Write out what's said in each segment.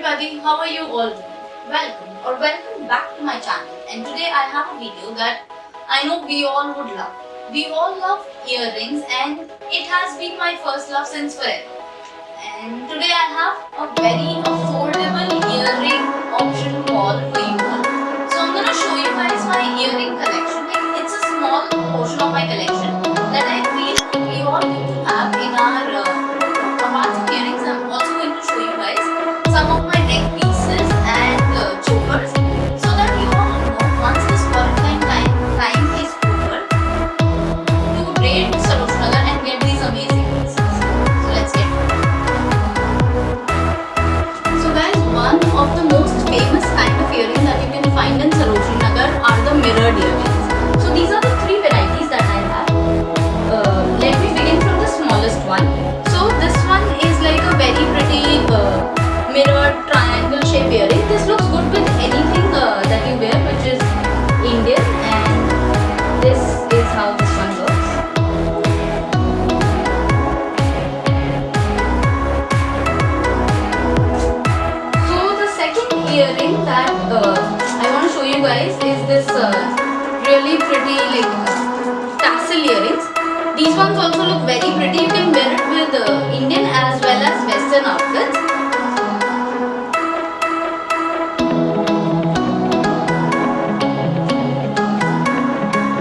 everybody, how are you all doing? Welcome back to my channel, and today I have a video that I know we all would love. We all love earrings, and it has been my first love since forever. And today I have a very affordable earring option haul for you all. So I'm gonna show you guys my earring collection. It's a small portion of my collection that I feel we all need to have in our apart from earrings. I'm also going to show you guys some of my neck pieces and chokers, so that you all know once this quarantine time is over to raid Sarojnagar and get these amazing pieces. So let's get it. So guys, one of the most famous kind of earrings that you can find in Sarojnagar are the mirrored earrings. So these are the three varieties that I have. Let me begin from the smallest one. So this one is like a very pretty mirrored triangle shape earring. This looks good with anything that you wear which is Indian, and this is how this one looks. So the second earring that I want to show you guys is this really pretty tassel earrings. These ones also look very pretty. You can wear it with Indian as well as Western outfits.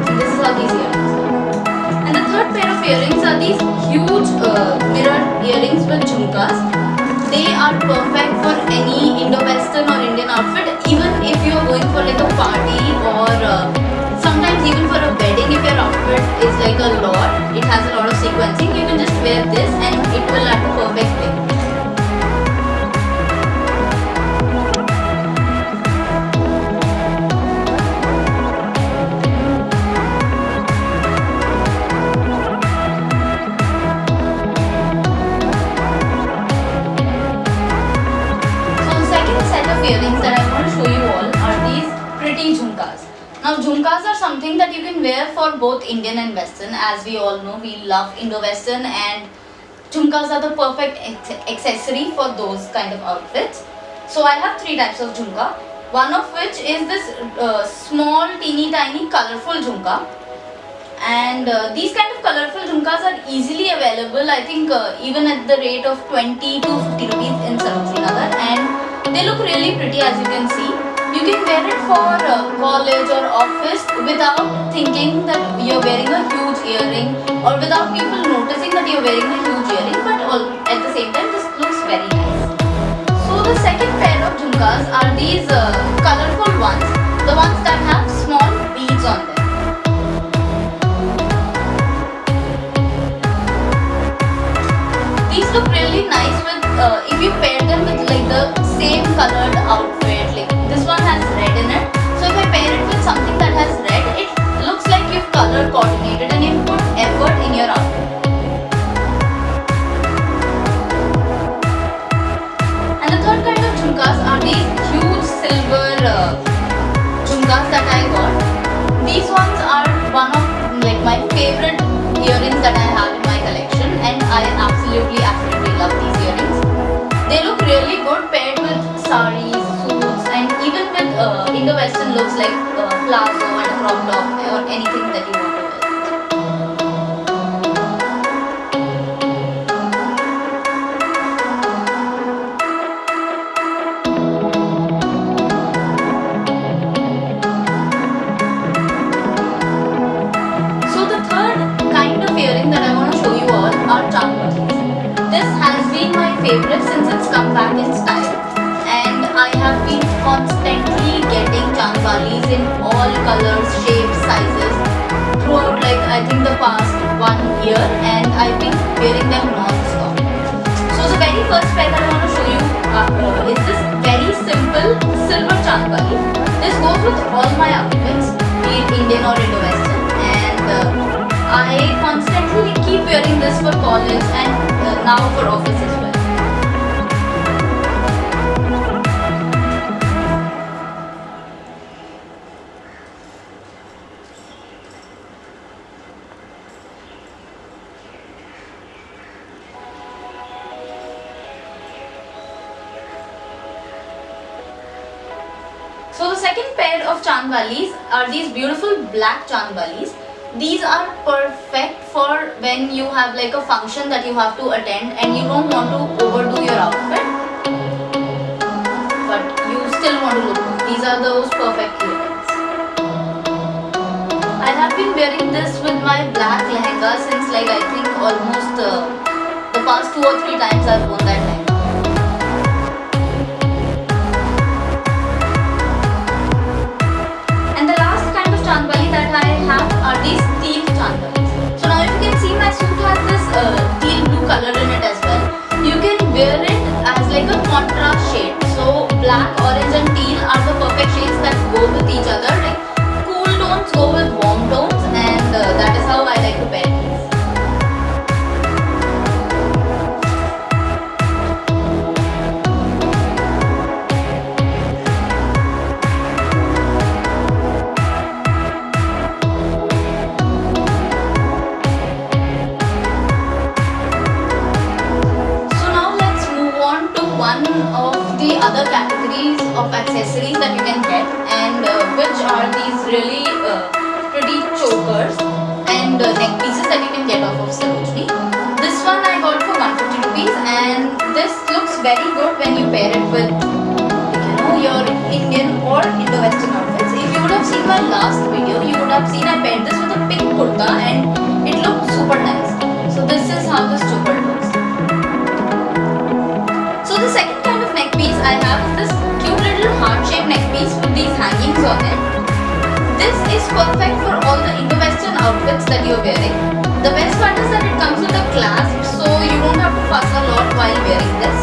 This is how these earrings look. And the third pair of earrings are these huge mirrored earrings with jhumkas. They are perfect for any Indo-Western or Indian outfit, even if you are going for like a party or sometimes even for a wedding. If your outfit is like a lot, it has a lot of sequencing, you can just wear this and it will add the perfect way. Earrings that I want to show you all are these pretty jhumkas. Now jhumkas are something that you can wear for both Indian and Western. As we all know, we love Indo-Western, and jhumkas are the perfect accessory for those kind of outfits. So I have three types of jhumka, one of which is this small teeny tiny colorful jhumka. And these kind of colorful jhumkas are easily available, I think even at the rate of 20 to 50 rupees in Sarojnagar, and they look really pretty. As you can see, you can wear it for college or office without thinking that you're wearing a huge earring, or without people noticing that you're wearing a huge earring, but at the same time this looks very nice. So the second pair of jhumkas are these colorful ones, the ones that have small beads on them. These look really nice with if you pair them with like the same colored outfit. Like this one has red in it, so if I pair it with something that has red, it looks like you've color coordinated and you've put effort in your outfit. And the third kind of jhumkas are these huge silver jhumkas that I got. These ones are one of like my favorite earrings that I have in my collection, and I absolutely love these earrings. They look really good paired with saris, suits, and even with Indo-Western looks like plazo and a crop top or anything that you want to wear. So the third kind of earring that I want to show you all are champalis. This has been my favorite since it's come back in style, and I have been constantly getting champalis in all colors, shapes, sizes throughout I think the past 1 year, and I've been wearing them non-stop. So the very first pair that I want to show you is this very simple silver champali. This goes with all my outfits, be it Indian or Indo-Western, and I constantly keep wearing this for college and now for office as well. So the second pair of Chandbalis are these beautiful black Chandbalis. These are perfect for when you have like a function that you have to attend and you don't want to overdo your outfit, but you still want to look good. These are those perfect earrings. I have been wearing this with my black lehenga since like I think almost the past 2 or 3 times I've worn that lehenga. And the last kind of Chandbali that I have are these teal Chandbalis. So now if you can see, my suit has this teal blue color in it as well. You can wear it as like a contrast shade. So black, orange and teal are the perfect shades that go with each other. Like cool tones go with warm tones, and that is how I like to pair these. One of the other categories of accessories that you can get, and which are these really pretty chokers and neck pieces that you can get off of Sarojini. This one I got for 150 rupees, and this looks very good when you pair it with your Indian or Indo-Western outfits. If you would have seen my last video, you would have seen I paired this with a pink kurta and it looked super nice. So this is how this choker looks. So the second kind of neck piece I have is this cute little heart-shaped neck piece with these hangings on it. This is perfect for all the Indo-Western outfits that you're wearing. The best part is that it comes with a clasp, so you don't have to fuss a lot while wearing this.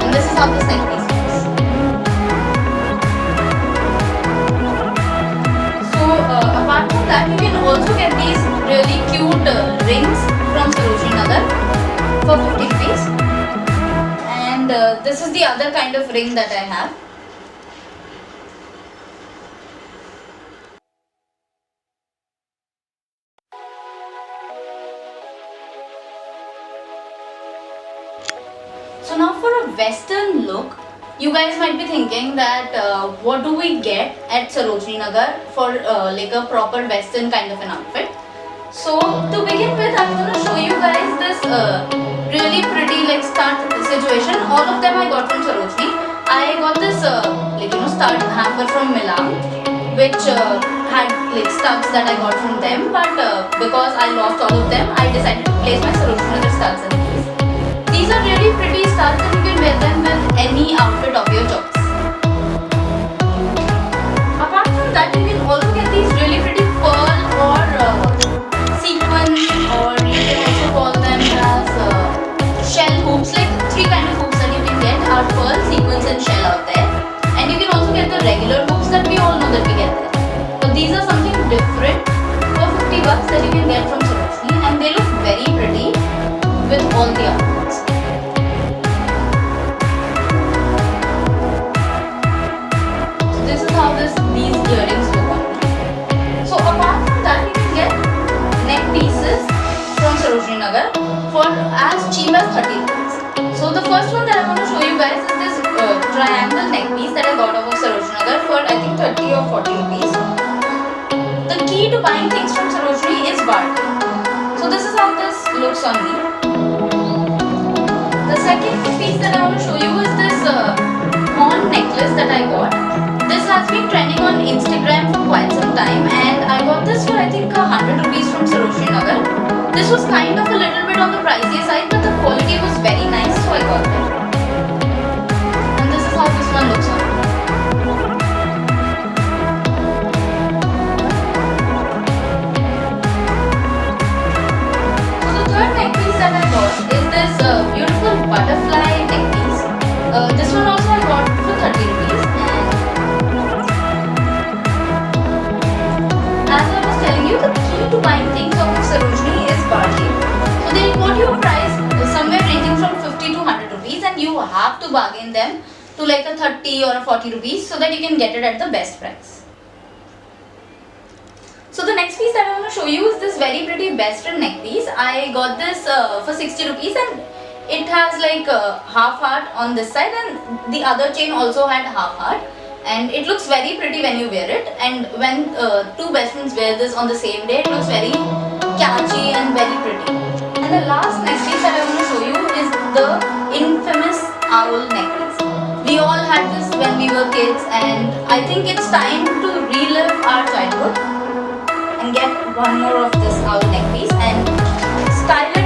And this is how this neck piece looks. So apart from that, you can also get these really cute rings from Sarojini Nagar for 50 rupees, and this is the other kind of ring that I have. So now for a western look, you guys might be thinking that what do we get at Sarojini Nagar for like a proper western kind of an outfit. So to begin with, I'm going to show you guys this really pretty like stud situation. All of them I got from Sarojini. I got this stud hamper from Milan, which had like studs that I got from them, but because I lost all of them, I decided to place my Sarojini Nagar studs in these. These are really pretty studs and you can wear them with any outfit of your choice. Apart from that, you can also get these really pretty pearl or sequin, or you can also call them as shell hoops. Like 3 kind of hoops that you can get are pearl, sequins and shell out there. And you can also get the regular hoops that we all know that we get there. But these are something different for 50 bucks that you can get from Sarojini, and they look very pretty with all the outfits. So this is how these earrings look on me. So apart from that, you can get neck pieces from Sarojini Nagar for as cheap as 30 rupees. So the first one that I want to show you guys is this triangle neck piece that I got off of Sarojini Nagar for I think 30 or 40 rupees. The key to buying things from Sarojini is bargain. So this is how this looks on me. The second piece that I want to show you is this pawn necklace that I got. This has been trending on Instagram for quite some time, and I got this for I think 100 rupees from Sarojini Nagar. This was kind of a little bit on the pricey side, but the quality was very nice, so I got it. And this is how this one looks on. So the third neck piece that I got is this beautiful butterfly neck piece. This one also I got for 30 rupees. And as I was telling you, the key to buying things off of Sarojini is bargain. So they'll quote you a price somewhere ranging from 50 to 100 rupees, and you have to bargain them to like a 30 or a 40 rupees so that you can get it at the best price. So the next piece that I want to show you is this very pretty western neck piece. I got this for 60 rupees, and it has like a half heart on this side, and the other chain also had half heart, and it looks very pretty when you wear it. And when two best friends wear this on the same day, it looks very catchy and very pretty. And the last necklace that I want to show you is the infamous owl necklace. We all had this when we were kids, and I think it's time to relive our childhood and get one more of this owl necklace and style